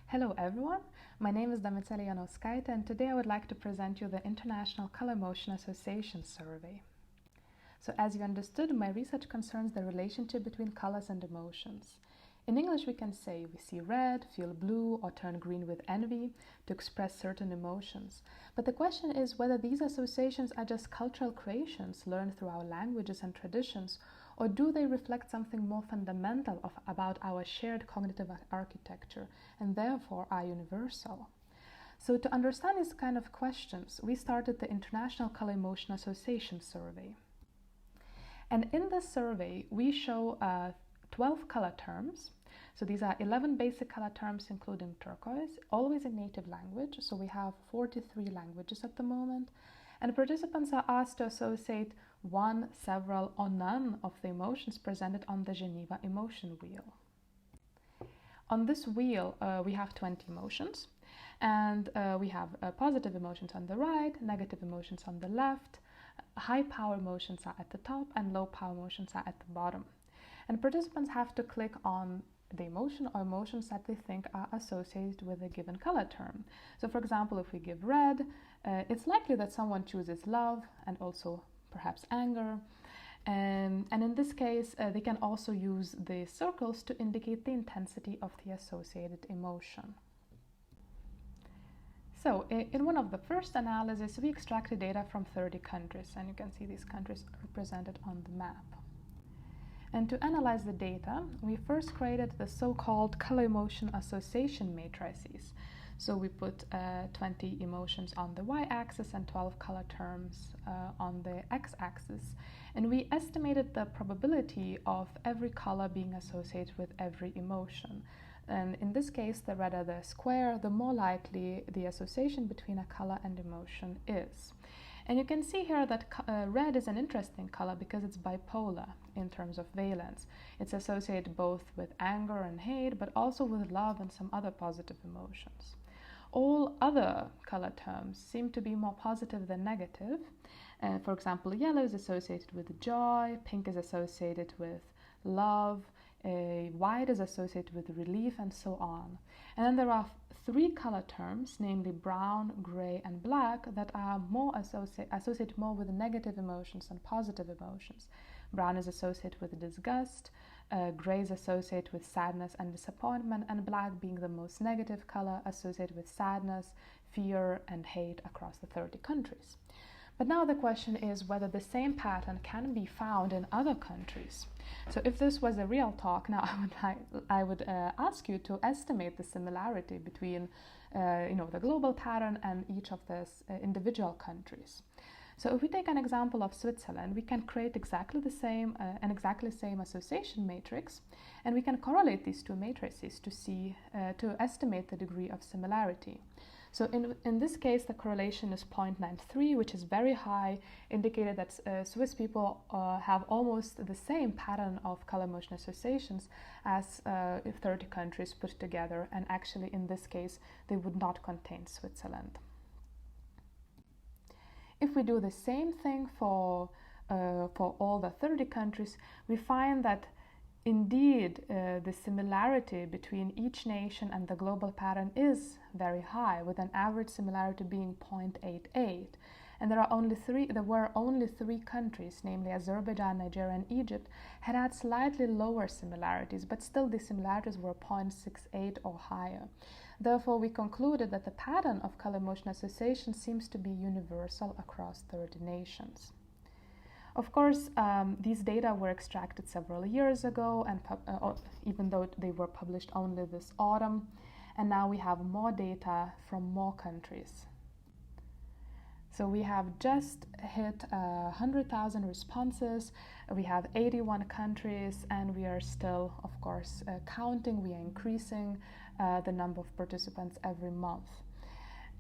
Hello everyone, my name is Domicele Jonauskaite and today I would like to present you the International Color Motion Association survey. So as you understood, my research concerns the relationship between colors and emotions. In English we can say we see red, feel blue or turn green with envy to express certain emotions. But the question is whether these associations are just cultural creations learned through our languages and traditions, or do they reflect something more fundamental about our shared cognitive architecture and therefore are universal? So to understand these kind of questions, we started the International Color Emotion Association survey. And in this survey, we show 12 color terms. So these are 11 basic color terms, including turquoise, always in native language. So we have 43 languages at the moment. And participants are asked to associate one, several, or none of the emotions presented on the Geneva emotion wheel. On this wheel, we have 20 emotions. And we have positive emotions on the right, negative emotions on the left, high power emotions are at the top, and low power emotions are at the bottom. And participants have to click on the emotion or emotions that they think are associated with a given color term. So for example, if we give red, it's likely that someone chooses love and also perhaps anger. And in this case, they can also use the circles to indicate the intensity of the associated emotion. So in one of the first analyses, we extracted data from 30 countries, and you can see these countries represented on the map. And to analyze the data, we first created the so-called color emotion association matrices. So we put 20 emotions on the y-axis and 12 color terms on the x-axis. And we estimated the probability of every color being associated with every emotion. And in this case, the redder the square, the more likely the association between a color and emotion is. And you can see here that red is an interesting color because it's bipolar in terms of valence. It's associated both with anger and hate, but also with love and some other positive emotions. All other color terms seem to be more positive than negative. For example, yellow is associated with joy, pink is associated with love, white is associated with relief, and so on. And then there are three color terms, namely brown, gray, and black, that are more associated more with negative emotions than positive emotions. Brown is associated with disgust, gray is associated with sadness and disappointment, and black, being the most negative color, associated with sadness, fear, and hate across the 30 countries. But now the question is whether the same pattern can be found in other countries. So if this was a real talk, now I would ask you to estimate the similarity between the global pattern and each of the individual countries. So if we take an example of Switzerland, we can create exactly the same association matrix, and we can correlate these two matrices to estimate the degree of similarity. So in this case, the correlation is 0.93, which is very high, indicated that Swiss people have almost the same pattern of color motion associations as 30 countries put together, and actually in this case, they would not contain Switzerland. If we do the same thing for all the 30 countries, we find that indeed, the similarity between each nation and the global pattern is very high, with an average similarity being 0.88. And there were only three countries, namely Azerbaijan, Nigeria, and Egypt, had slightly lower similarities, but still the similarities were 0.68 or higher. Therefore, we concluded that the pattern of color motion association seems to be universal across 30 nations. Of course, these data were extracted several years ago, and even though they were published only this autumn, and now we have more data from more countries. So we have just hit 100,000 responses. We have 81 countries, and we are still, of course, counting. We are increasing the number of participants every month.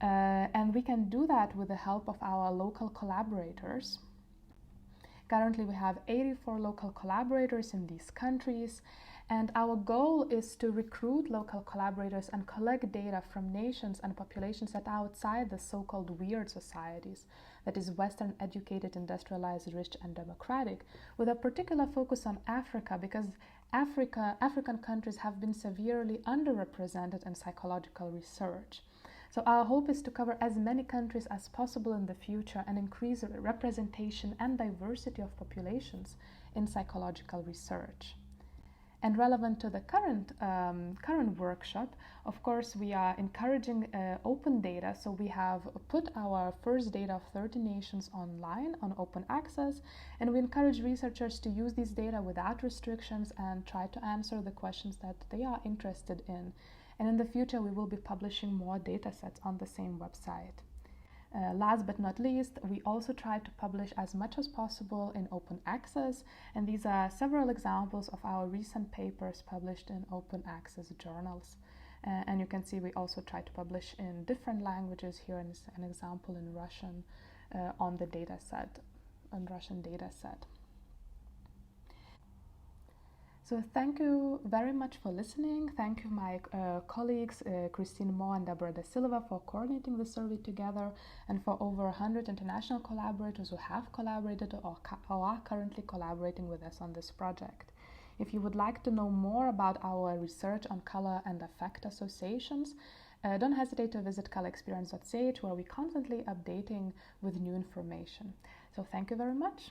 And we can do that with the help of our local collaborators. Currently, we have 84 local collaborators in these countries, and our goal is to recruit local collaborators and collect data from nations and populations that are outside the so-called weird societies, that is Western educated, industrialized, rich, and democratic, with a particular focus on Africa, because African countries have been severely underrepresented in psychological research. So our hope is to cover as many countries as possible in the future and increase the representation and diversity of populations in psychological research. And relevant to the current workshop, of course, we are encouraging open data. So we have put our first data of 30 nations online on open access, and we encourage researchers to use these data without restrictions and try to answer the questions that they are interested in. And in the future, we will be publishing more data sets on the same website. Last but not least, we also try to publish as much as possible in open access, and these are several examples of our recent papers published in open access journals. And you can see we also try to publish in different languages. Here is an example in Russian on the data set, on Russian data set. So thank you very much for listening. Thank you my colleagues Christine Mo and Deborah Da Silva for coordinating the survey together, and for over 100 international collaborators who have collaborated or are currently collaborating with us on this project. If you would like to know more about our research on color and affect associations, don't hesitate to visit colorexperience.ch, where we're constantly updating with new information. So thank you very much.